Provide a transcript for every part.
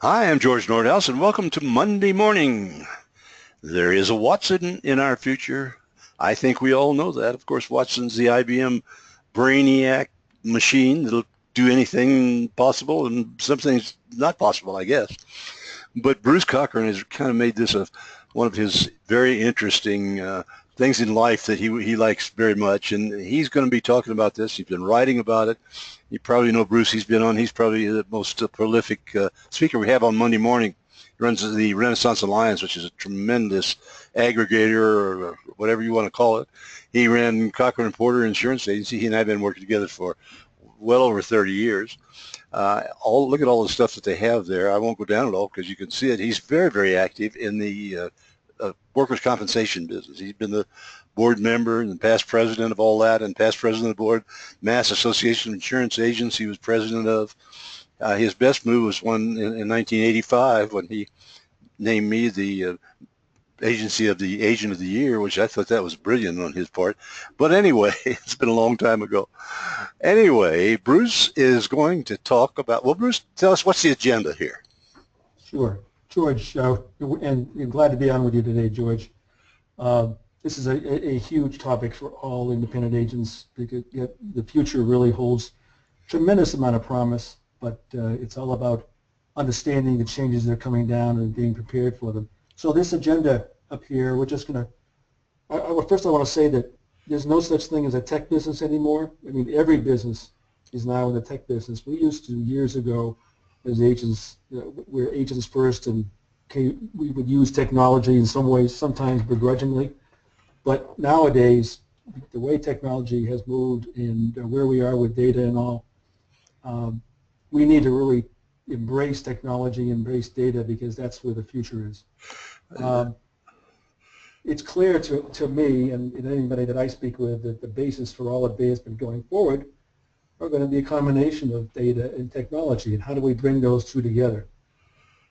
Hi, I'm George Nordhaus, and welcome to Monday Morning. There is a Watson in our future. I think we all know that. Of course, Watson's the IBM Brainiac machine that'll do anything possible and some things not possible, I guess. But Bruce Cochrane has kind of made this one of his very interesting things in life that he likes very much, and he's going to be talking about this. He's been writing about it. You probably know Bruce. He's probably the most prolific speaker we have on Monday morning. He runs the Renaissance Alliance, which is a tremendous aggregator or whatever you want to call it. He ran Cochrane Porter Insurance Agency. He and I have been working together for well over 30 years. Look at all the stuff that they have there. I won't go down it all because you can see it. He's very, very active in the workers' compensation business. He's been the board member and past president of all that and past president of the board, Mass Association of Insurance Agents he was president of. His best move was one in 1985 when he named me the agency of the agent of the year, which I thought that was brilliant on his part. But anyway, it's been a long time ago. Anyway, Bruce is going to talk about, well, Bruce, tell us what's the agenda here? Sure. George, and I'm glad to be on with you today, George. This is a huge topic for all independent agents because the future really holds tremendous amount of promise, but it's all about understanding the changes that are coming down and being prepared for them. So this agenda up here, we're just going to, first I want to say that there's no such thing as a tech business anymore. I mean, every business is now in the tech business. We used to, years ago, as agents, we're agents first, and we would use technology in some ways, sometimes begrudgingly. But nowadays, the way technology has moved and where we are with data and all, we need to really embrace technology, embrace data, because that's where the future is. It's clear to me and anybody that I speak with that the basis for all advancement going forward are going to be a combination of data and technology, and how do we bring those two together?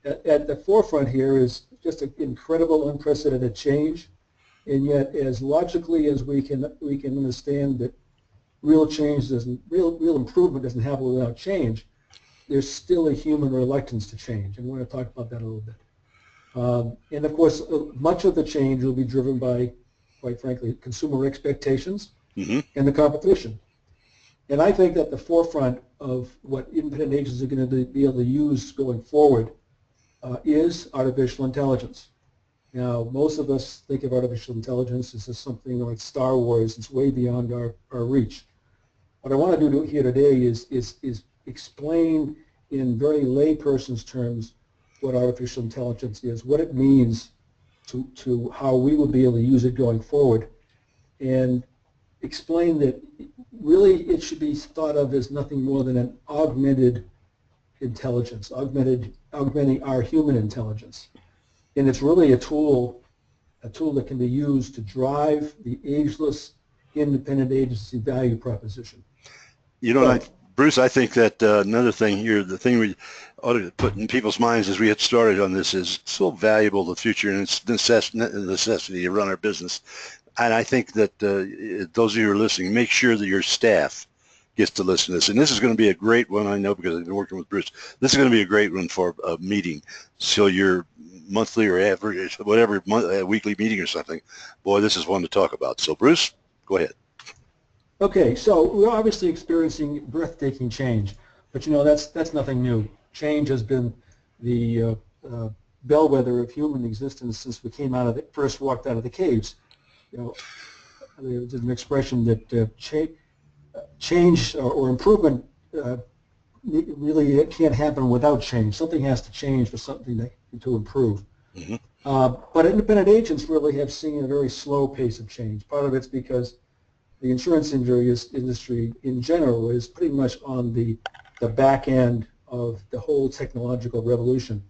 At the forefront here is just an incredible, unprecedented change, and yet as logically as we can understand that real improvement doesn't happen without change, there's still a human reluctance to change, and we're going to talk about that a little bit. And of course, much of the change will be driven by, quite frankly, consumer expectations and the competition. And I think that the forefront of what independent agents are going to be able to use going forward is artificial intelligence. Now, most of us think of artificial intelligence as something like Star Wars. It's way beyond our reach. What I want to do here today is explain in very layperson's terms what artificial intelligence is, what it means to how we will be able to use it going forward, and explain that really it should be thought of as nothing more than an augmented intelligence, augmenting our human intelligence. And it's really a tool that can be used to drive the ageless independent agency value proposition. You know, Bruce, I think that another thing here, the thing we ought to put in people's minds as we get started on this is so valuable, the future, and its necessity to run our business. And I think that those of you who are listening, make sure that your staff gets to listen to this. And this is going to be a great one, I know, because I've been working with Bruce. This is going to be a great one for a meeting. So your monthly or average, whatever, weekly meeting or something, boy, this is one to talk about. So Bruce, go ahead. Okay, so we're obviously experiencing breathtaking change, but you know that's nothing new. Change has been the bellwether of human existence since we first walked out of the caves. You know, there's an expression that change or improvement really can't happen without change. Something has to change for something to improve. But independent agents really have seen a very slow pace of change. Part of it's because the insurance industry in general is pretty much on the back end of the whole technological revolution.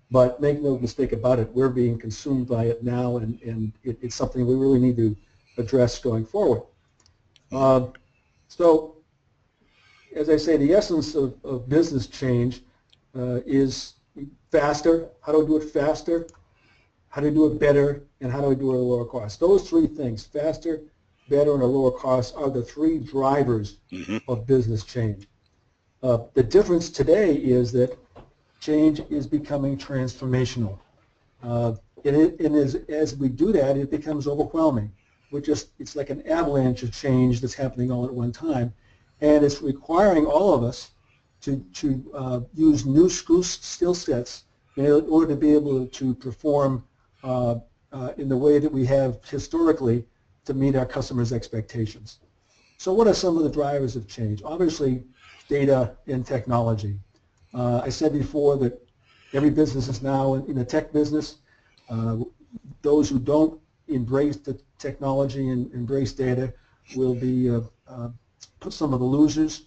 But make no mistake about it, we're being consumed by it now, and it's something we really need to address going forward. So, as I say, the essence of business change is faster. How do we do it faster? How do we do it better? And how do we do it at a lower cost? Those three things, faster, better, and a lower cost, are the three drivers of business change. The difference today is that change is becoming transformational. As we do that, it becomes overwhelming. It's like an avalanche of change that's happening all at one time, and it's requiring all of us to use new skill sets in order to be able to perform in the way that we have historically to meet our customers' expectations. So what are some of the drivers of change? Obviously, data and technology. I said before that every business is now in a tech business. Those who don't embrace the technology and embrace data will be some of the losers.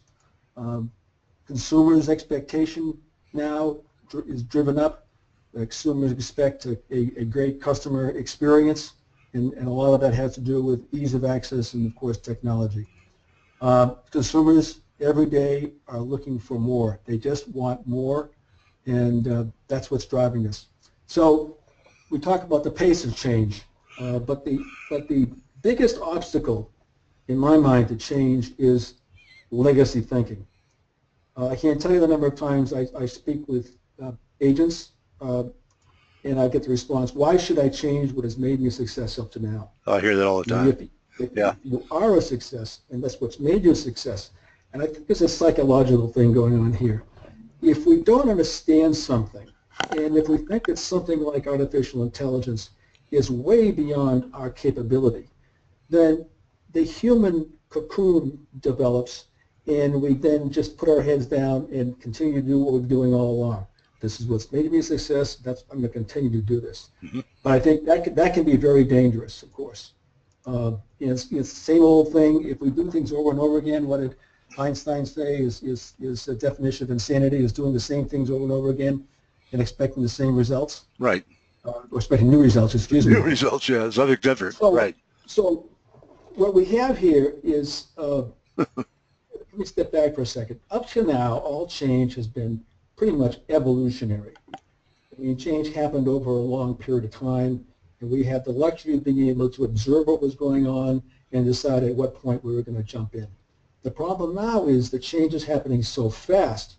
Consumers' expectation now is driven up. Consumers expect a great customer experience, and a lot of that has to do with ease of access and, of course, technology. Consumers every day are looking for more. They just want more, and that's what's driving us. So we talk about the pace of change, but the biggest obstacle in my mind to change is legacy thinking. I can't tell you the number of times I speak with agents, and I get the response, why should I change what has made me a success up to now? Oh, I hear that all the time. If you are a success, and that's what's made you a success, and I think there's a psychological thing going on here. If we don't understand something, and if we think that something like artificial intelligence is way beyond our capability, then the human cocoon develops, and we then just put our heads down and continue to do what we're doing all along. This is what's made me a success. I'm going to continue to do this. Mm-hmm. But I think that can be very dangerous, of course. It's the same old thing. If we do things over and over again, what did Einstein say is the definition of insanity is doing the same things over and over again and expecting the same results. Right. Or expecting new results, excuse me. New results, yeah, something different. So, right. So what we have here is, let me step back for a second. Up to now, all change has been pretty much evolutionary. I mean, change happened over a long period of time, and we had the luxury of being able to observe what was going on and decide at what point we were going to jump in. The problem now is that change is happening so fast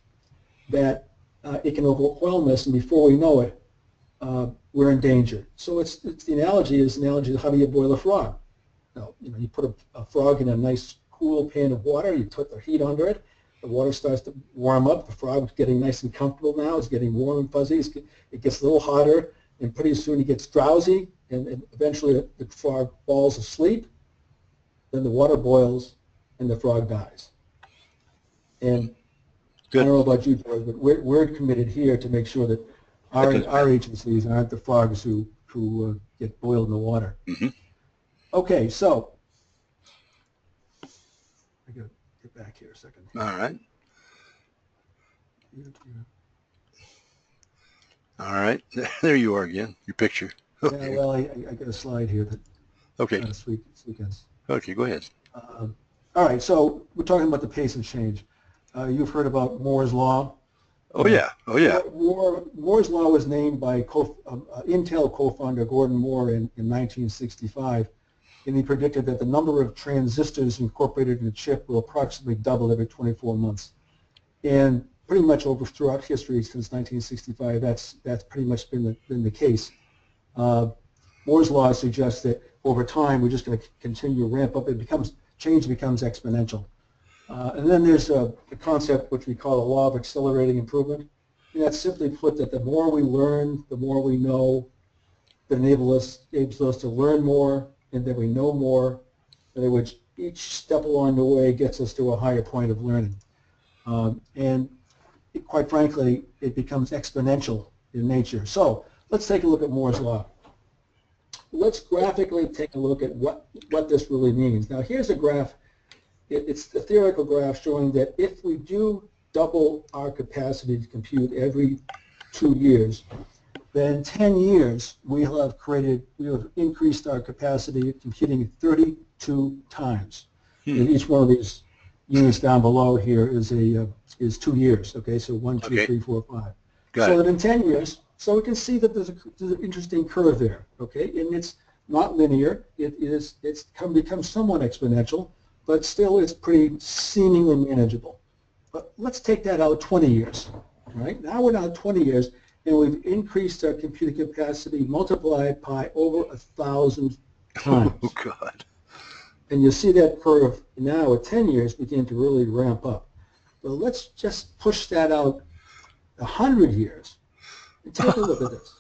that it can overwhelm us, and before we know it, we're in danger. So the analogy of how do you boil a frog? Now, you put a frog in a nice cool pan of water, you put the heat under it, the water starts to warm up, the frog's getting nice and comfortable now, it's getting warm and fuzzy, it gets a little hotter, and pretty soon he gets drowsy, and eventually the frog falls asleep, then the water boils, and the frog dies. And good. I don't know about you, George, but we're committed here to make sure that our agencies aren't the frogs who get boiled in the water. Mm-hmm. Okay, so I got to get back here a second. All right. All right, there you are again. Your picture. Okay. Yeah, well, I got a slide here that sequence. Okay, go ahead. All right, so we're talking about the pace of change. You've heard about Moore's Law. Oh yeah. Moore's Law was named by Intel co-founder Gordon Moore in 1965, and he predicted that the number of transistors incorporated in a chip will approximately double every 24 months. And pretty much throughout history since 1965, that's pretty much been the case. Moore's Law suggests that over time we're just going to continue to ramp up. Change becomes exponential. And then there's a concept which we call the law of accelerating improvement. And that's simply put that the more we learn, the more we know, that enables us to learn more, and that we know more, in which each step along the way gets us to a higher point of learning. And quite frankly, it becomes exponential in nature. So let's take a look at Moore's Law. Let's graphically take a look at what this really means. Now here's a graph. It's a theoretical graph showing that if we do double our capacity to compute every 2 years, then in 10 years we will have increased our capacity of computing 32 times. And each one of these units down below here is 2 years. Okay, so 1, 2, 3, 4, 5. So that in 10 years, so we can see that there's an interesting curve there. Okay, and it's not linear. It's become somewhat exponential, but still it's pretty seemingly manageable. But let's take that out 20 years. right? Now we're down 20 years, and we've increased our computing capacity multiplied by over 1,000 times. Oh, God. And you see that curve now at 10 years begin to really ramp up. Well, let's just push that out 100 years and take a look at this.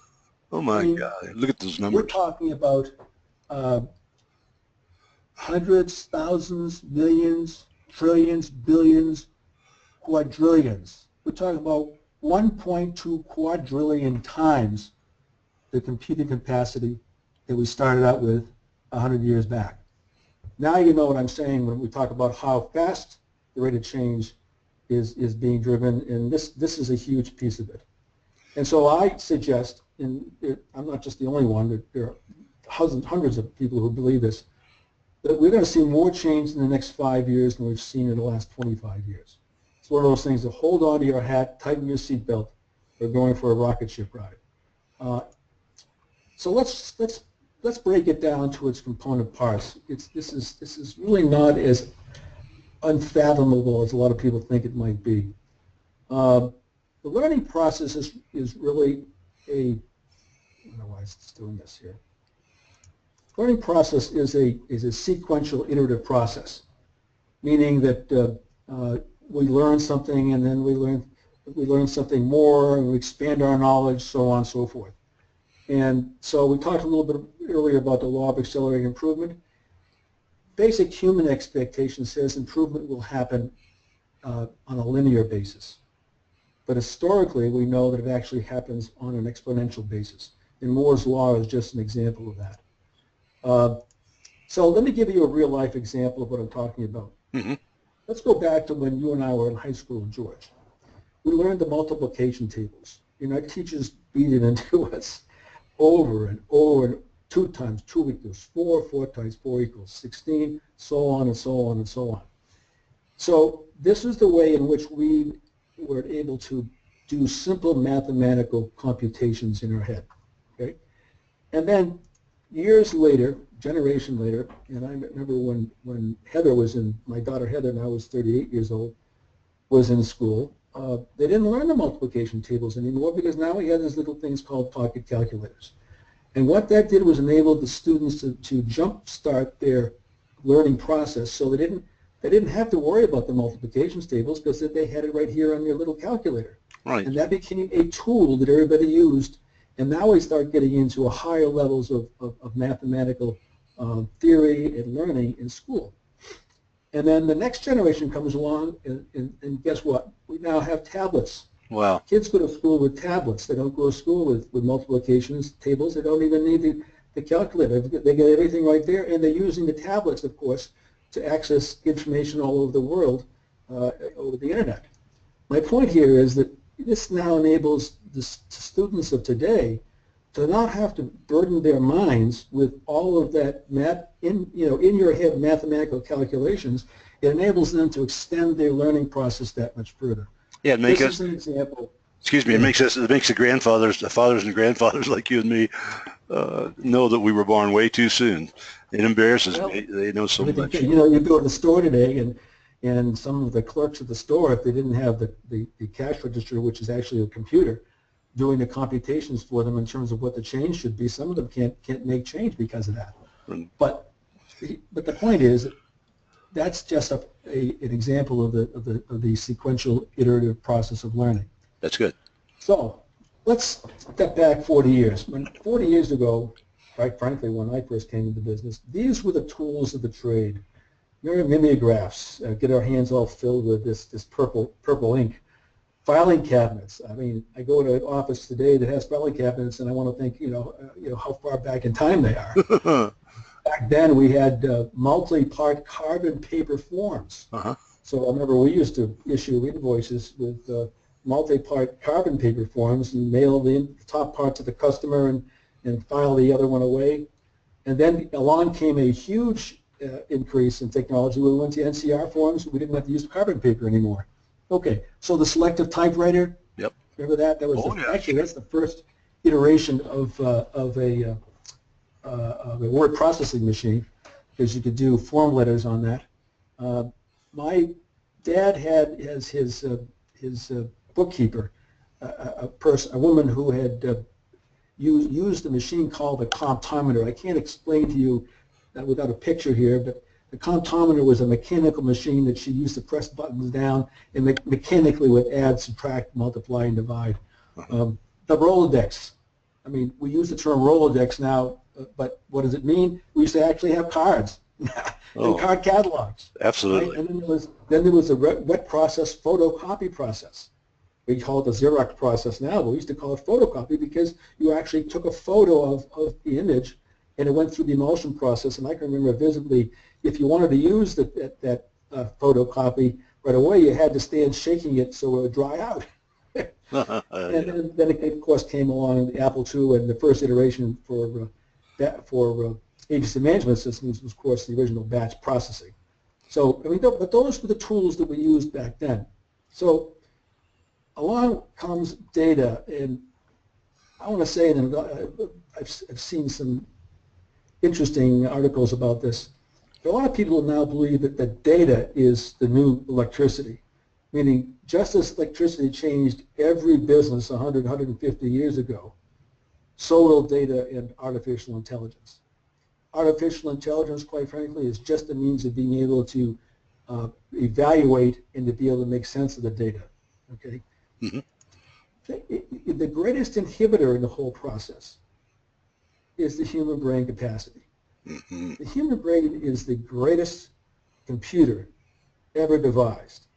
Oh, I my mean, God. Look at those we're numbers. talking about hundreds, thousands, millions, trillions, billions, quadrillions. We're talking about 1.2 quadrillion times the computing capacity that we started out with 100 years back. Now you know what I'm saying when we talk about how fast the rate of change is being driven, and this is a huge piece of it. And so I suggest, and I'm not just the only one, there are hundreds of people who believe this, that we're going to see more change in the next 5 years than we've seen in the last 25 years. It's one of those things that hold on to your hat, tighten your seatbelt, we're going for a rocket ship ride. So let's break it down to its component parts. This is really not as unfathomable as a lot of people think it might be. The learning process is really I don't know why it's doing this here. Learning process is a sequential iterative process, meaning that we learn something and then we learn something more and we expand our knowledge, so on and so forth. And so we talked a little bit earlier about the law of accelerated improvement. Basic human expectation says improvement will happen on a linear basis. But historically, we know that it actually happens on an exponential basis. And Moore's law is just an example of that. So let me give you a real-life example of what I'm talking about. Mm-hmm. Let's go back to when you and I were in high school, George. We learned the multiplication tables. You know, our teachers beat it into us over and over, and 2 times 2 equals 4, 4 times 4 equals 16, so on and so on and so on. So this is the way in which we were able to do simple mathematical computations in our head. Okay? And then years later, generation later, and I remember when Heather was in, my daughter Heather now was 38 years old, was in school, they didn't learn the multiplication tables anymore because now we had these little things called pocket calculators. And what that did was enable the students to jumpstart their learning process, so they didn't have to worry about the multiplications tables because they had it right here on their little calculator. Right. And that became a tool that everybody used. And now we start getting into higher levels of mathematical theory and learning in school. And then the next generation comes along, and guess what? We now have tablets. Wow. Kids go to school with tablets. They don't go to school with multiplications tables. They don't even need the calculator. They get everything right there, and they're using the tablets, of course, to access information all over the world over the internet. My point here is that this now enables the students of today to not have to burden their minds with all of that in your head mathematical calculations. It enables them to extend their learning process that much further. Yeah, This is an example. Excuse me. It makes the fathers and grandfathers like you and me know that we were born way too soon. It embarrasses me. They know so much. You know, you go to the store today, and some of the clerks at the store, if they didn't have the cash register, which is actually a computer, doing the computations for them in terms of what the change should be, some of them can't make change because of that. But the point is, that's just an example of the sequential iterative process of learning. That's good. So let's step back 40 years. 40 years ago, quite frankly, when I first came into business, these were the tools of the trade. Mimeographs, get our hands all filled with this purple ink. Filing cabinets. I mean, I go to an office today that has filing cabinets, and I want to think, how far back in time they are. Back then, we had multi-part carbon paper forms. Uh-huh. So I remember we used to issue invoices with multi-part carbon paper forms and mail the top part to the customer and file the other one away. And then along came a huge increase in technology. We went to NCR forms. We didn't have to use carbon paper anymore. Okay, so the selective typewriter. Yep. Remember that? That was actually that's the first iteration of a word processing machine, because you could do form letters on that. My dad had as his bookkeeper a woman who had used a machine called a comptometer. I can't explain to you that without a picture here, but the comptometer was a mechanical machine that she used to press buttons down and mechanically would add, subtract, multiply, and divide. The Rolodex. I mean, we use the term Rolodex now, but what does it mean? We used to actually have cards and card catalogs. Absolutely. Right? And then there was a wet process photocopy process. We call it the Xerox process now, but we used to call it photocopy because you actually took a photo of the image and it went through the emulsion process. And I can remember vividly, if you wanted to use that photocopy right away, you had to stand shaking it so it would dry out. And then it, of course, came along the Apple II, and the first iteration for agency management systems was, of course, the original batch processing. So, I mean, but those were the tools that we used back then. So along comes data, and I want to say, and I've seen some interesting articles about this. A lot of people now believe that data is the new electricity, meaning just as electricity changed every business 100, 150 years ago, so will data and artificial intelligence. Artificial intelligence, quite frankly, is just a means of being able to evaluate and to be able to make sense of the data. Okay. The greatest inhibitor in the whole process is the human brain capacity. The human brain is the greatest computer ever devised.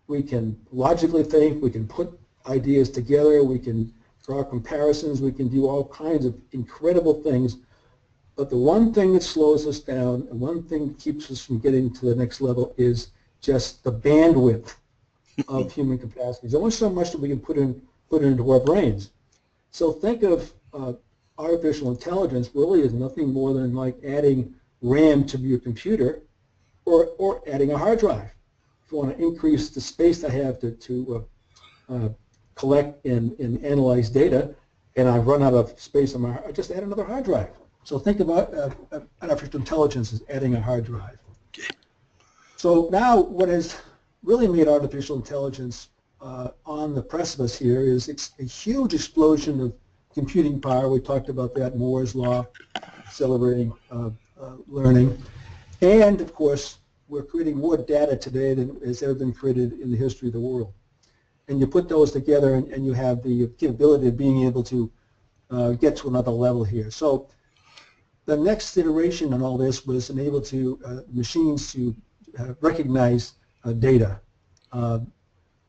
We can logically think, we can put ideas together, we can draw comparisons, we can do all kinds of incredible things, but the one thing that slows us down and one thing that keeps us from getting to the next level is just the bandwidth of human capacity. There's only so much that we can put into our brains. So think of artificial intelligence really is nothing more than like adding RAM to your computer or adding a hard drive. If you want to increase the space I have to collect and analyze data, and I've run out of space on my hard, I just add another hard drive. So think about artificial intelligence as adding a hard drive. Okay. So now what has really made artificial intelligence on the precipice here is it's a huge explosion of computing power. We talked about that, Moore's law, accelerating learning. And, of course, we're creating more data today than has ever been created in the history of the world. And you put those together and you have the capability of being able to get to another level here. So the next iteration on all this was enable to machines to recognize data.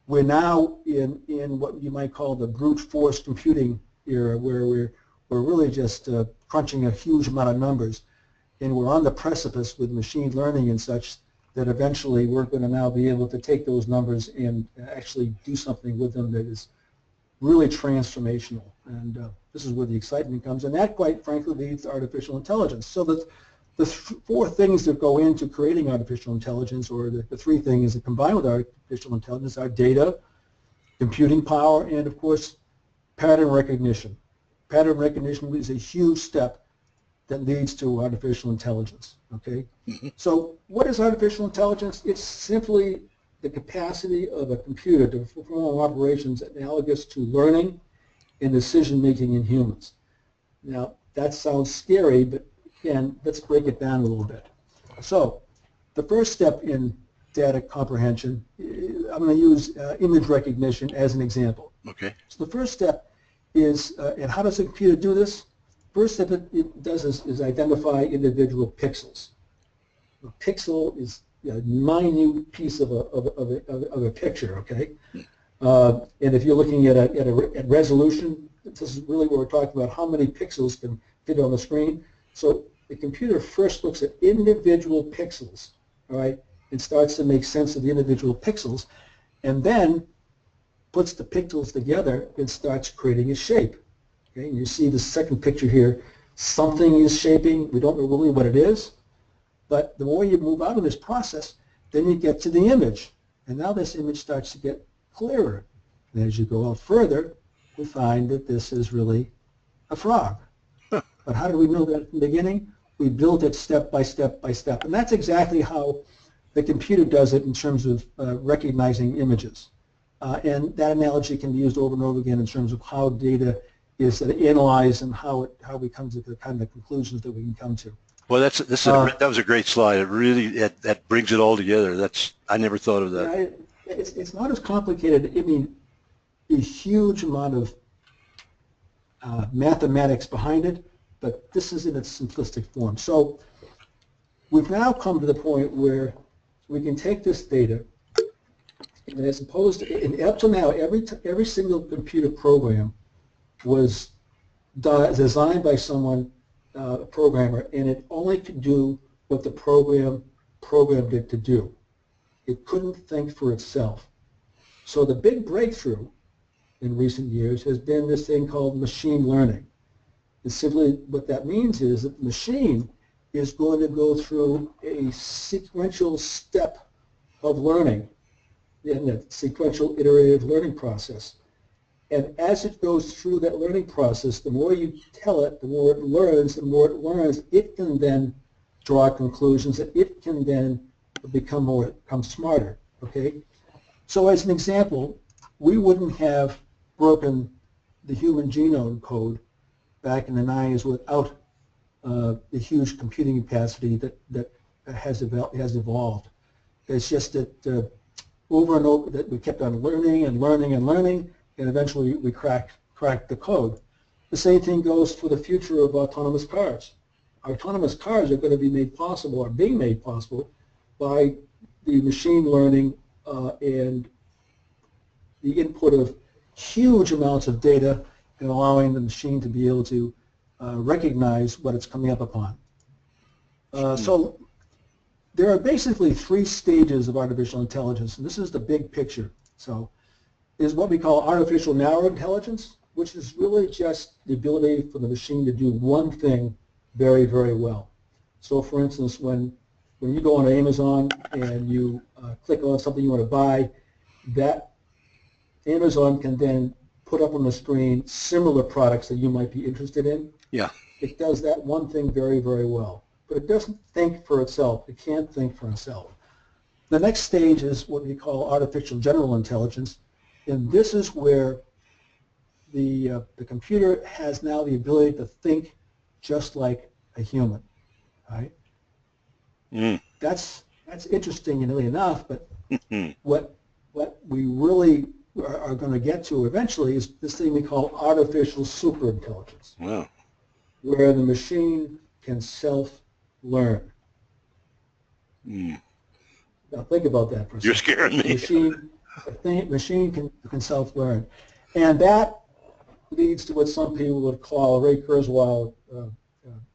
We're now in what you might call the brute force computing era, where we're really just crunching a huge amount of numbers, and we're on the precipice with machine learning and such that eventually we're going to now be able to take those numbers and actually do something with them that is really transformational. And this is where the excitement comes, and that, quite frankly, leads to artificial intelligence. So the four things that go into creating artificial intelligence, or the three things that combine with artificial intelligence, are data, computing power, and, of course, pattern recognition. Pattern recognition is a huge step that leads to artificial intelligence. Okay? So what is artificial intelligence? It's simply the capacity of a computer to perform operations analogous to learning and decision-making in humans. Now, that sounds scary, but again, let's break it down a little bit. So the first step in data comprehension, I'm going to use image recognition as an example. Okay. So the first step is, and how does a computer do this? First step it does is identify individual pixels. A pixel is a minute piece of a picture, okay? And if you're looking at resolution, this is really what we're talking about, how many pixels can fit on the screen. So the computer first looks at individual pixels, all right, and starts to make sense of the individual pixels, and then puts the pixels together and starts creating a shape. Okay, and you see the second picture here. Something is shaping. We don't know really what it is, but the more you move out of this process, then you get to the image, and now this image starts to get clearer. And as you go out further, we find that this is really a frog. But how do we know that from the beginning? We built it step by step by step, and that's exactly how the computer does it in terms of recognizing images. And that analogy can be used over and over again in terms of how data is analyzed and how we come to the kind of conclusions that we can come to. Well, that was a great slide. It really that brings it all together. I never thought of that. Yeah, it's not as complicated. I mean, a huge amount of mathematics behind it, but this is in its simplistic form. So we've now come to the point where we can take this data, and as opposed to, and up to now, every single computer program was designed by someone, a programmer, and it only could do what the program programmed it to do. It couldn't think for itself. So the big breakthrough in recent years has been this thing called machine learning. And simply what that means is that the machine is going to go through a sequential step of learning in the sequential iterative learning process. And as it goes through that learning process, the more you tell it, the more it learns, it can then draw conclusions, that it can then become smarter, okay? So as an example, we wouldn't have broken the human genome code back in the 90s without the huge computing capacity that has evolved. It's just that over and over that we kept on learning and learning and learning, and eventually we cracked the code. The same thing goes for the future of autonomous cars. Autonomous cars are going to be made possible, are being made possible, by the machine learning and the input of huge amounts of data and allowing the machine to be able to recognize what it's coming up upon. So there are basically three stages of artificial intelligence, and this is the big picture. So is what we call artificial narrow intelligence, which is really just the ability for the machine to do one thing very, very well. So for instance, when you go on Amazon and you click on something you want to buy, that Amazon can then put up on the screen similar products that you might be interested in. Yeah. It does that one thing very, very well. But it doesn't think for itself. It can't think for itself. The next stage is what we call artificial general intelligence, and this is where the computer has now the ability to think just like a human, right? That's interestingly enough, but what we really are going to get to eventually is this thing we call artificial superintelligence, where the machine can self-learn. Now think about that for a second. You're scaring me. Machine can self-learn, and that leads to what some people would call, Ray Kurzweil,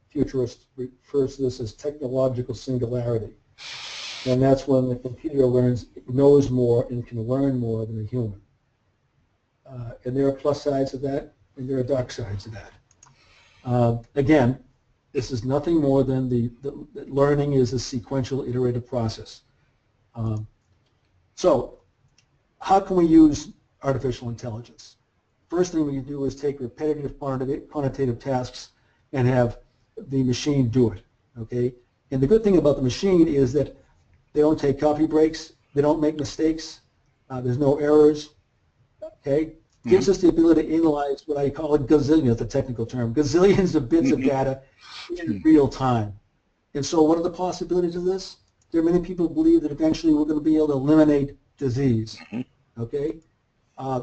futurist, refers to this as technological singularity, and that's when the computer knows more and can learn more than a human. And there are plus sides of that, and there are dark sides of that. Again, this is nothing more than the learning is a sequential iterative process. So how can we use artificial intelligence? First thing we can do is take repetitive quantitative tasks and have the machine do it, okay? And the good thing about the machine is that they don't take coffee breaks, they don't make mistakes, there's no errors, okay? Gives us the ability to analyze what I call a gazillion, that's a technical term, gazillions of bits of data in real time. And so what are the possibilities of this? There are many people who believe that eventually we're going to be able to eliminate disease, okay?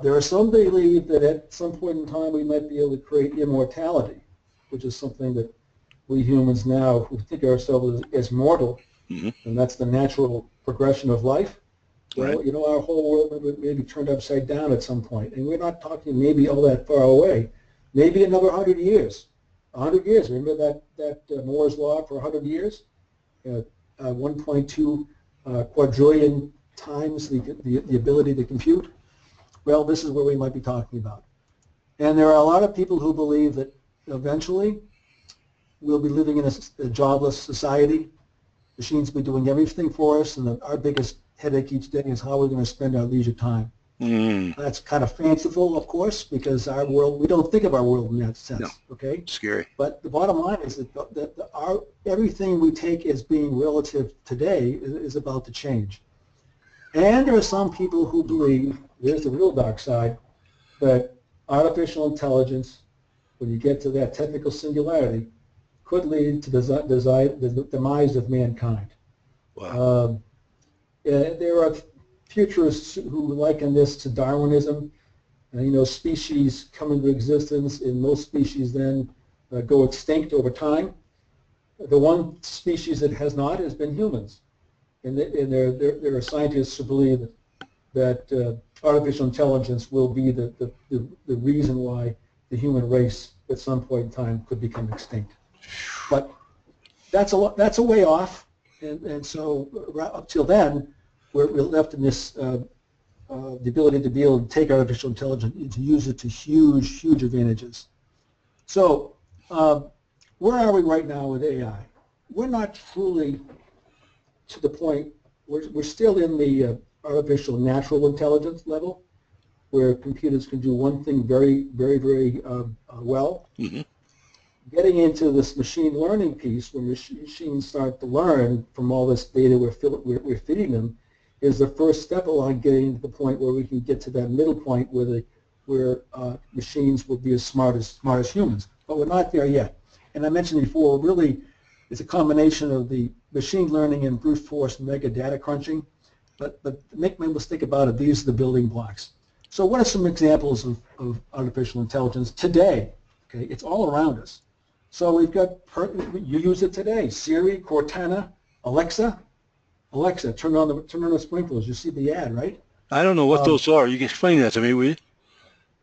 There are some that believe that at some point in time we might be able to create immortality, which is something that we humans now who think of ourselves as mortal, and that's the natural progression of life. Well, you know, our whole world may be turned upside down at some point, and we're not talking maybe all that far away. Maybe another 100 years. 100 years. Remember that Moore's law for 100 years? 1.2 quadrillion times the ability to compute. Well, this is what we might be talking about. And there are a lot of people who believe that eventually we'll be living in a jobless society. Machines will be doing everything for us, and our biggest headache each day is how we're going to spend our leisure time. That's kind of fanciful, of course, because our world, we don't think of our world in that sense, okay? Scary. But the bottom line is that everything we take as being relative today is about to change. And there are some people who believe There's the real dark side. But artificial intelligence, when you get to that technical singularity, could lead to the demise of mankind. Wow. There are futurists who liken this to Darwinism. Species come into existence, and most species then go extinct over time. The one species that has not has been humans. And there are scientists who believe that artificial intelligence will be the reason why the human race at some point in time could become extinct. But that's a way off, and so up till then, we're left in this the ability to be able to take artificial intelligence and to use it to huge advantages. So where are we right now with AI? We're not truly to the point, we're still in the artificial natural intelligence level, where computers can do one thing very well. Mm-hmm. Getting into this machine learning piece, where machines start to learn from all this data we're feeding them, is the first step along getting to the point where we can get to that middle point where machines will be as smart as humans. But we're not there yet. And I mentioned before, really, it's a combination of the machine learning and brute force mega data crunching. But make no mistake about it, these are the building blocks. So what are some examples of artificial intelligence today? Okay, it's all around us. So we've got, you use it today, Siri, Cortana, Alexa. Alexa, turn on the sprinklers. You see the ad, right? I don't know what those are. You can explain that to me, will you?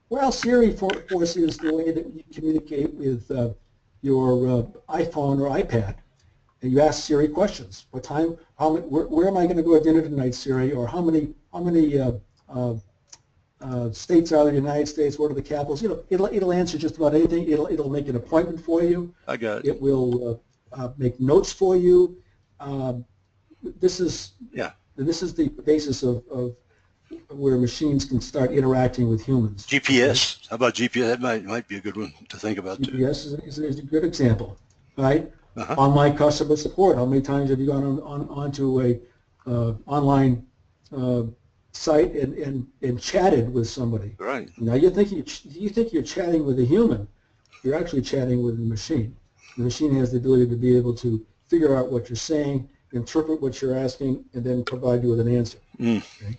Well, Siri, for us, is the way that you communicate with your iPhone or iPad. And you ask Siri questions. What time? Where am I going to go to dinner tonight, Siri? Or how many states are there in the United States? What are the capitals? It'll answer just about anything. It'll make an appointment for you. I got it. It will make notes for you. This is the basis of where machines can start interacting with humans. GPS. How about GPS? That might be a good one to think about too. GPS is a good example, right? Uh-huh. Online customer support. How many times have you gone onto a online site and chatted with somebody? Right. Now you think you're chatting with a human. You're actually chatting with a machine. The machine has the ability to be able to figure out what you're saying, interpret what you're asking, and then provide you with an answer. Okay?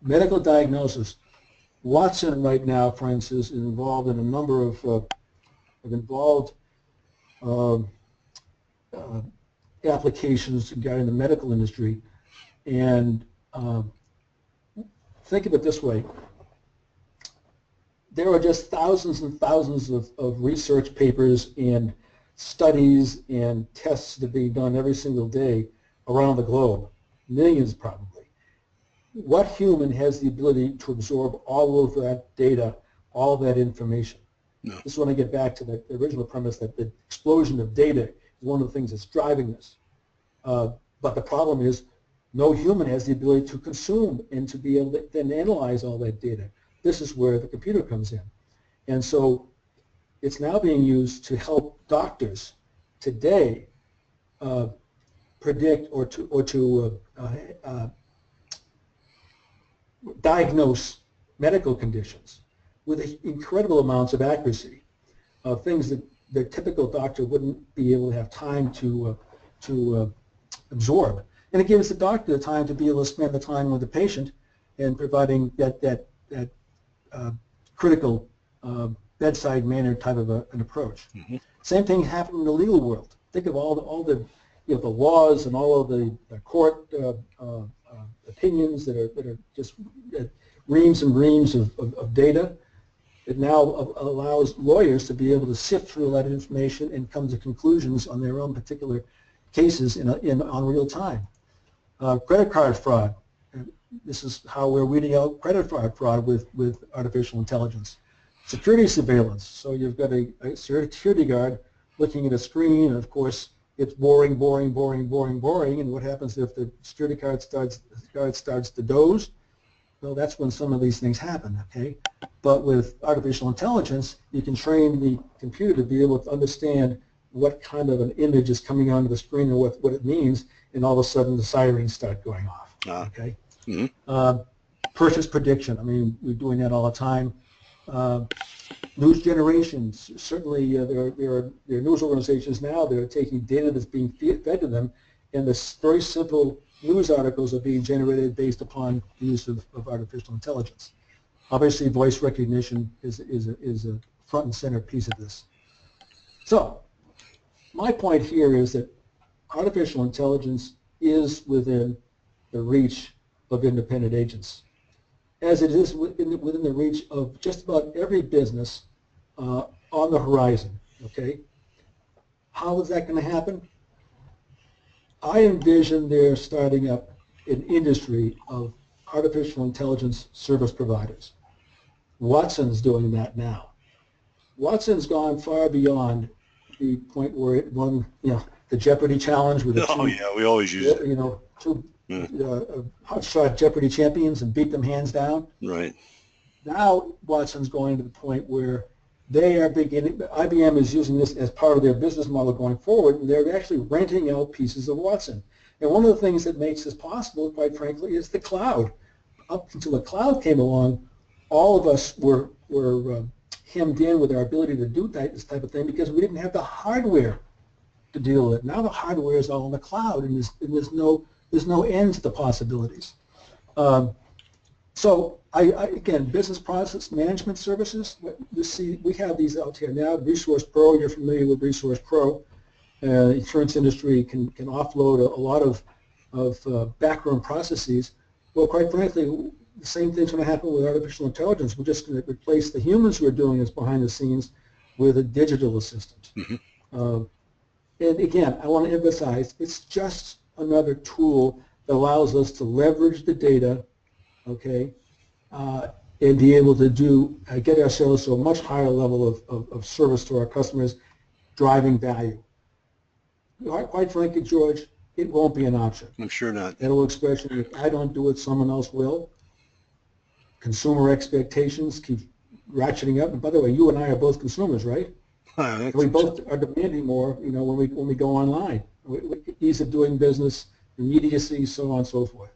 Medical diagnosis. Watson right now, for instance, is involved in a number of involved applications regarding the medical industry. And think of it this way. There are just thousands and thousands of research papers and studies and tests that are being done every single day around the globe, millions probably. What human has the ability to absorb all of that data, all of that information? No. This is when I get back to the original premise that the explosion of data is one of the things that's driving this. But the problem is no human has the ability to consume and to be able to then analyze all that data. This is where the computer comes in. And so it's now being used to help doctors today predict or to diagnose medical conditions with incredible amounts of accuracy, things that the typical doctor wouldn't be able to have time to absorb. And it gives the doctor the time to be able to spend the time with the patient and providing that critical bedside manner type of an approach. Mm-hmm. Same thing happened in the legal world. Think of all the the laws and all of the court opinions that are just reams and reams of data. It now allows lawyers to be able to sift through that information and come to conclusions on their own particular cases on real time. Credit card fraud. This is how we're weeding out credit card fraud with artificial intelligence. Security surveillance. So you've got a security guard looking at a screen, and of course it's boring, boring, boring, boring, boring. And what happens if the security guard starts to doze? Well, that's when some of these things happen, okay? But with artificial intelligence, you can train the computer to be able to understand what kind of an image is coming onto the screen and what it means, and all of a sudden the sirens start going off, okay? Mm-hmm. Purchase prediction, I mean, we're doing that all the time. News generations, certainly there are news organizations now that are taking data that's being fed to them, and the very simple news articles are being generated based upon the use of artificial intelligence. Obviously, voice recognition is a front and center piece of this. So, my point here is that artificial intelligence is within the reach of independent agents, as it is within the reach of just about every business on the horizon, okay? How is that going to happen? I envision there starting up an industry of artificial intelligence service providers. Watson's doing that now. Watson's gone far beyond the point where it won, the Jeopardy challenge with the two, yeah, we always use it. Two hotshot Jeopardy champions and beat them hands down. Right. Now Watson's going to the point where they are beginning, IBM is using this as part of their business model going forward, and they're actually renting out pieces of Watson. And one of the things that makes this possible, quite frankly, is the cloud. Up until the cloud came along, all of us were hemmed in with our ability to do this type of thing because we didn't have the hardware to deal with it. Now the hardware is all in the cloud, and there's no end to the possibilities. So again, business process management services, you see, we have these out here now. Resource Pro, you're familiar with Resource Pro. The insurance industry can offload a lot of background processes. Well, quite frankly, the same thing's going to happen with artificial intelligence. We're just going to replace the humans who are doing this behind the scenes with a digital assistant. Mm-hmm. And again, I want to emphasize, it's just another tool that allows us to leverage the data, okay, and be able to get ourselves to a much higher level of service to our customers, driving value. Quite frankly, George, it won't be an option. I'm sure not. That old expression, if I don't do it, someone else will. Consumer expectations keep ratcheting up. And by the way, you and I are both consumers, right? We both are demanding more, when we go online. Ease of doing business, immediacy, so on and so forth.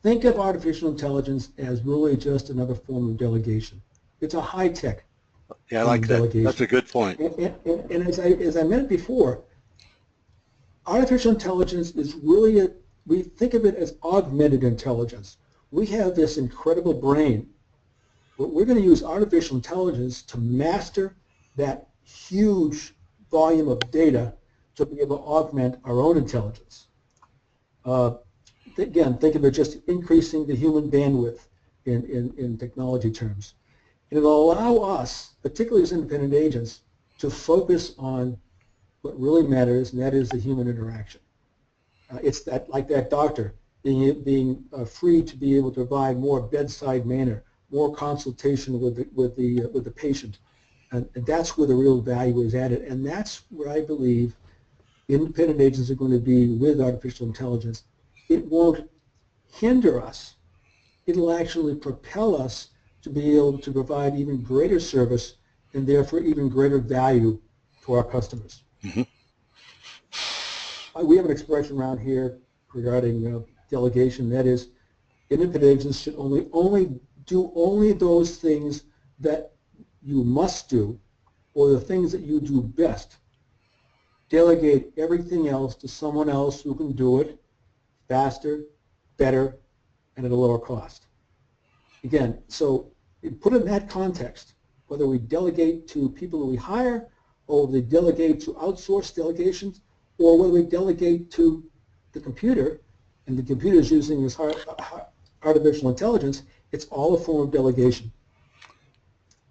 Think of artificial intelligence as really just another form of delegation. It's a high-tech. Yeah, I like that. Delegation. That's a good point. And as I meant before, artificial intelligence is really we think of it as augmented intelligence. We have this incredible brain, but we're going to use artificial intelligence to master that huge volume of data to be able to augment our own intelligence. Again, think of it just increasing the human bandwidth in technology terms. And it'll allow us, particularly as independent agents, to focus on what really matters, and that is the human interaction. It's like that doctor being free to be able to provide more bedside manner, more consultation with the patient, and that's where the real value is added. And that's where I believe independent agents are going to be with artificial intelligence. It won't hinder us. It'll actually propel us to be able to provide even greater service and therefore even greater value to our customers. Mm-hmm. We have an expression around here regarding delegation. That is, independent agents should only do those things that you must do, or the things that you do best. Delegate everything else to someone else who can do it faster, better, and at a lower cost. Again, so put it in that context, whether we delegate to people that we hire, or we delegate to outsource delegations, or whether we delegate to the computer, and the computer is using this artificial intelligence, it's all a form of delegation.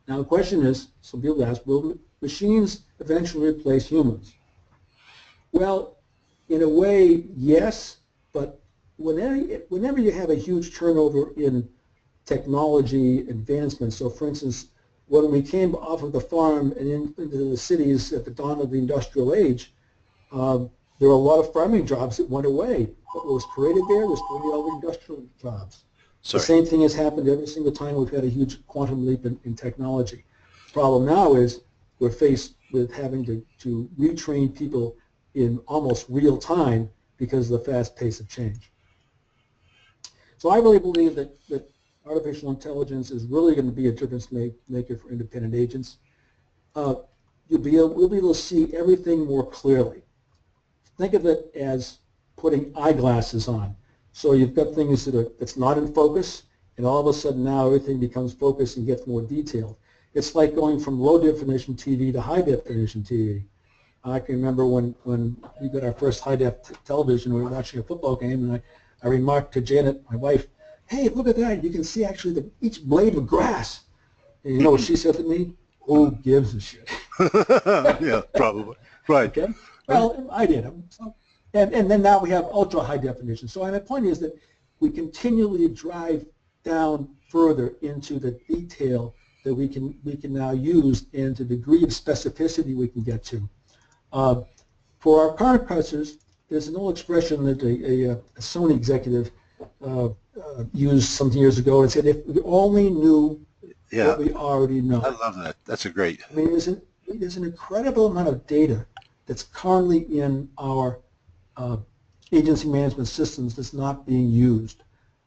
Now the question is, some people ask, will machines eventually replace humans? Well, in a way, yes, but whenever you have a huge turnover in technology advancement, so for instance, when we came off of the farm and into the cities at the dawn of the industrial age, there were a lot of farming jobs that went away. What was created there was created all the industrial jobs. The same thing has happened every single time we've had a huge quantum leap in technology. The problem now is we're faced with having to retrain people in almost real time because of the fast pace of change. So I really believe that artificial intelligence is really going to be a difference maker for independent agents. We'll be able to see everything more clearly. Think of it as putting eyeglasses on. So you've got things that's not in focus, and all of a sudden now everything becomes focused and gets more detailed. It's like going from low definition TV to high definition TV. I can remember when we got our first high def television, we were watching a football game, and I remarked to Janet, my wife, "Hey, look at that! You can see actually each blade of grass." And you know what she said to me? "Who gives a shit?" Yeah, probably. Right. Okay. Well, I did. And then now we have ultra high definition. So my point is that we continually drive down further into the detail that we can now use and the degree of specificity we can get to. For our current customers, there's an old expression that a Sony executive used some years ago and said, if we only knew what we already know. I love that. That's a great. I mean, there's an incredible amount of data that's currently in our agency management systems that's not being used.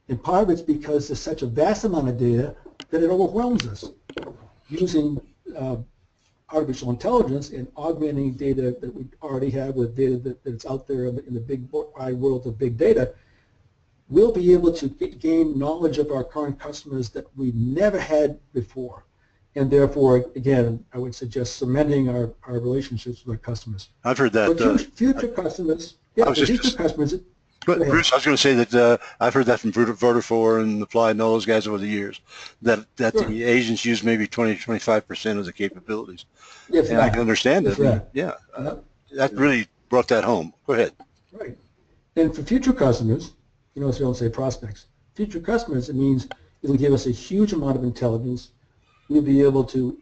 And part of it's because there's such a vast amount of data that it overwhelms us. Using artificial intelligence and augmenting data that we already have with data that's out there in the big wide world of big data, we'll be able to gain knowledge of our current customers that we never had before. And therefore, again, I would suggest cementing our relationships with our customers. I've heard that. But future customers, customers. But Bruce, I was going to say that I've heard that from Vertifor and Applied and all those guys over the years, that the agents use maybe 20-25% of the capabilities. And I can understand it. Right. Yeah, that really brought that home. Go ahead. Right. And for future customers, you know, so don't say prospects. Future customers, it means it'll give us a huge amount of intelligence. We'll be able to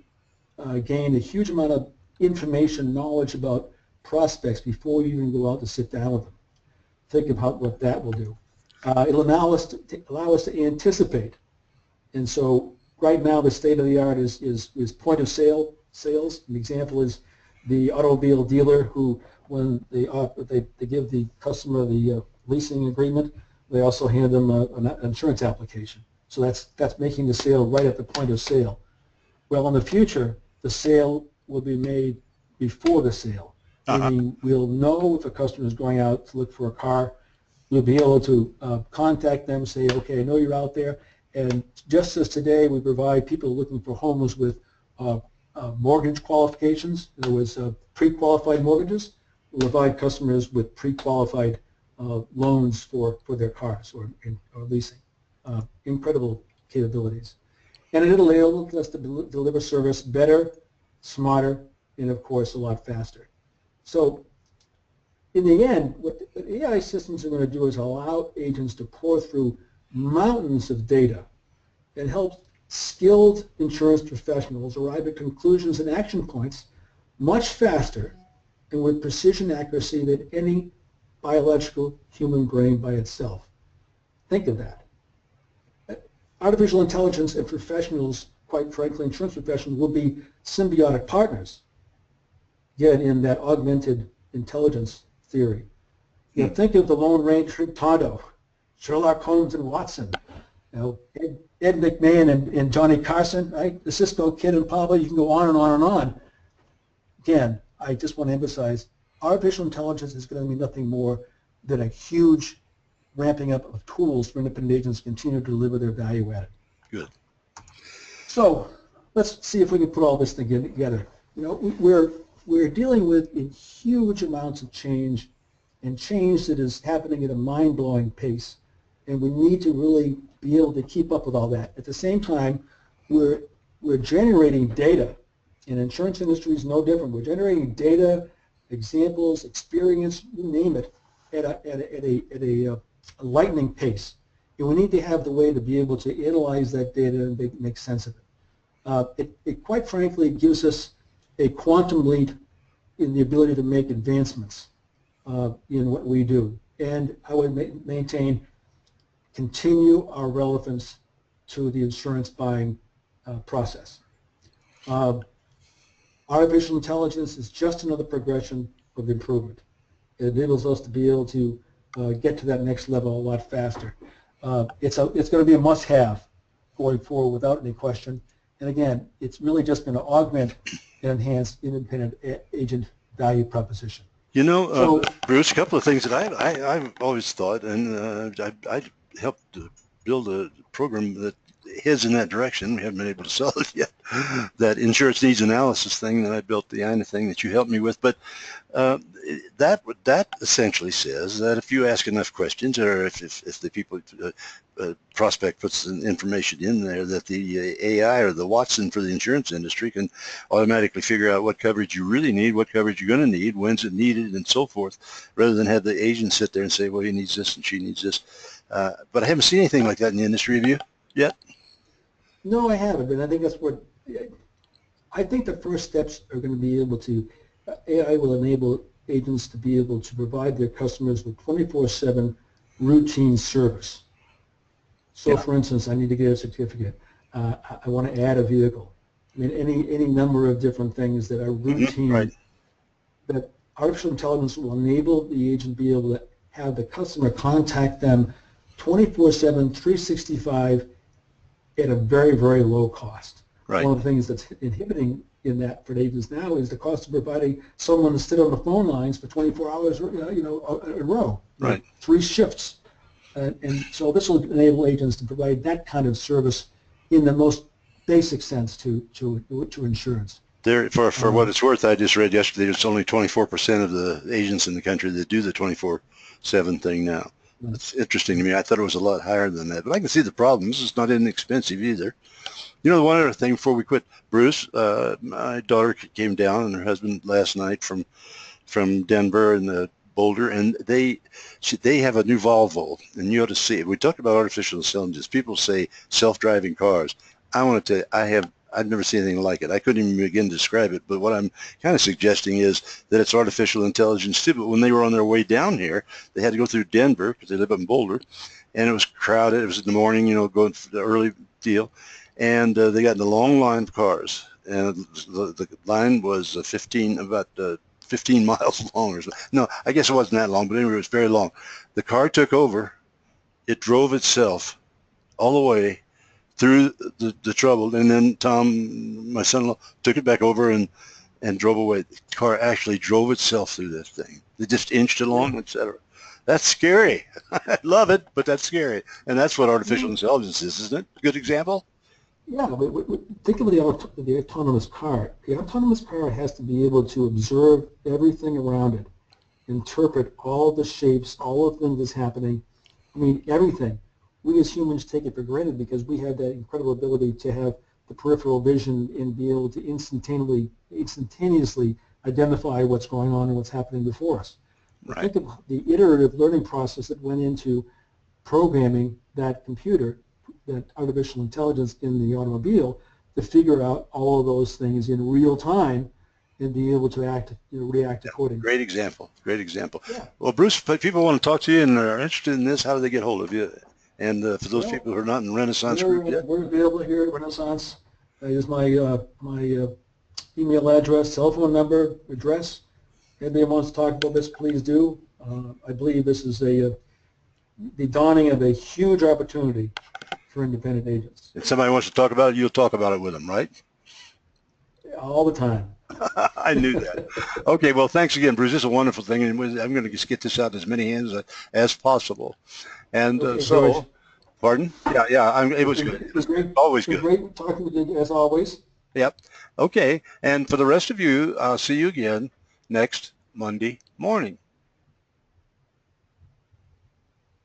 gain a huge amount of information, knowledge about prospects before you even go out to sit down with them. Think of what that will do. It'll allow us to anticipate. And so right now the state of the art is point of sale sales. An example is the automobile dealer who, when they give the customer the leasing agreement, they also hand them an insurance application. So that's making the sale right at the point of sale. Well, in the future, the sale will be made before the sale. Meaning we'll know if a customer is going out to look for a car. We'll be able to contact them, say, okay, I know you're out there. And just as today we provide people looking for homes with mortgage qualifications, in other words, pre-qualified mortgages, we'll provide customers with pre-qualified loans for their cars or leasing. Incredible capabilities. And it'll enable us to deliver service better, smarter, and of course a lot faster. So in the end, what AI systems are going to do is allow agents to pour through mountains of data and help skilled insurance professionals arrive at conclusions and action points much faster and with precision accuracy than any biological human brain by itself. Think of that. Artificial intelligence and professionals, quite frankly, insurance professionals, will be symbiotic partners. Again, in that augmented intelligence theory. You know, think of the Lone Ranger and Tonto, Sherlock Holmes and Watson, you know, Ed McMahon and Johnny Carson, right? The Cisco Kid and Pablo, you can go on and on and on. Again, I just want to emphasize, artificial intelligence is going to be nothing more than a huge ramping up of tools for independent agents to continue to deliver their value added. Good. So let's see if we can put all this together. You know, we're dealing with huge amounts of change, and change that is happening at a mind-blowing pace, and we need to really be able to keep up with all that. At the same time, we're generating data, and insurance industry is no different. We're generating data, examples, experience, you name it, at a lightning pace, and we need to have the way to be able to analyze that data and make sense of it. It quite frankly gives us a quantum leap in the ability to make advancements in what we do. And I would maintain, continue our relevance to the insurance buying process. Artificial intelligence is just another progression of improvement. It enables us to be able to get to that next level a lot faster. It's going to be a must-have going forward without any question. And again, it's really just going to augment and enhance independent agent value proposition. You know, Bruce, a couple of things that I've always thought, and I helped to build a program that heads in that direction. We haven't been able to sell it yet. That insurance needs analysis thing that I built, the INA thing that you helped me with. But that essentially says that if you ask enough questions, or if the people prospect puts the information in there, that the AI or the Watson for the insurance industry can automatically figure out what coverage you really need, what coverage you're going to need, when's it needed, and so forth, rather than have the agent sit there and say, well, he needs this and she needs this. But I haven't seen anything like that in the industry. Have you yet? No, I haven't, and I think that's what, I think the first steps are going to be able to, AI will enable agents to be able to provide their customers with 24/7 routine service. So, for instance, I need to get a certificate. I want to add a vehicle. I mean, any number of different things that are routine. Right. That artificial intelligence will enable the agent to be able to have the customer contact them 24/7, 365 at a very, very low cost. Right. One of the things that's inhibiting in that for agents now is the cost of providing someone to sit on the phone lines for 24 hours, in a row. Right. 3 shifts. And so this will enable agents to provide that kind of service in the most basic sense to insurance. There, for what it's worth, I just read yesterday it's only 24% of the agents in the country that do the 24/7 thing now. It's interesting to me. I thought it was a lot higher than that, but I can see the problems. It's not inexpensive either. You know, one other thing before we quit, Bruce, my daughter came down and her husband last night from Denver and Boulder, and they have a new Volvo, and you ought to see it. We talked about artificial intelligence. People say self-driving cars. I want to tell you, I've never seen anything like it. I couldn't even begin to describe it, but what I'm kind of suggesting is that it's artificial intelligence too. But when they were on their way down here, they had to go through Denver because they live up in Boulder, and it was crowded. It was in the morning, going for the early deal, and they got in a long line of cars, and the line was 15 miles long or so. No, I guess it wasn't that long, but anyway, it was very long. The car took over. It drove itself all the way through the trouble, and then Tom, my son-in-law, took it back over and drove away. The car actually drove itself through this thing. It just inched along, etc. That's scary. I love it, but that's scary. And that's what artificial intelligence is, isn't it? A good example? Yeah, think of the autonomous car. The autonomous car has to be able to observe everything around it, interpret all the shapes, all of the things that's happening. I mean, everything. We as humans take it for granted because we have that incredible ability to have the peripheral vision and be able to instantaneously identify what's going on and what's happening before us. Right. Think of the iterative learning process that went into programming that computer, that artificial intelligence in the automobile, to figure out all of those things in real time and be able to react accordingly. Great example. Great example. Yeah. Well, Bruce, if people want to talk to you and are interested in this, how do they get hold of you? And for those people who are not in Renaissance group yet? We're available here at Renaissance. Here's my email address, cell phone number, address. Anybody wants to talk about this, please do. I believe this is the dawning of a huge opportunity for independent agents. If somebody wants to talk about it, you'll talk about it with them, right? All the time. I knew that. Okay, well, thanks again, Bruce. This is a wonderful thing, and I'm going to just get this out in as many hands as possible. And Okay, so, George. Pardon? Yeah, it was good. It was great. Always good. Great talking with you as always. Yep. Okay, and for the rest of you, I'll see you again next Monday morning.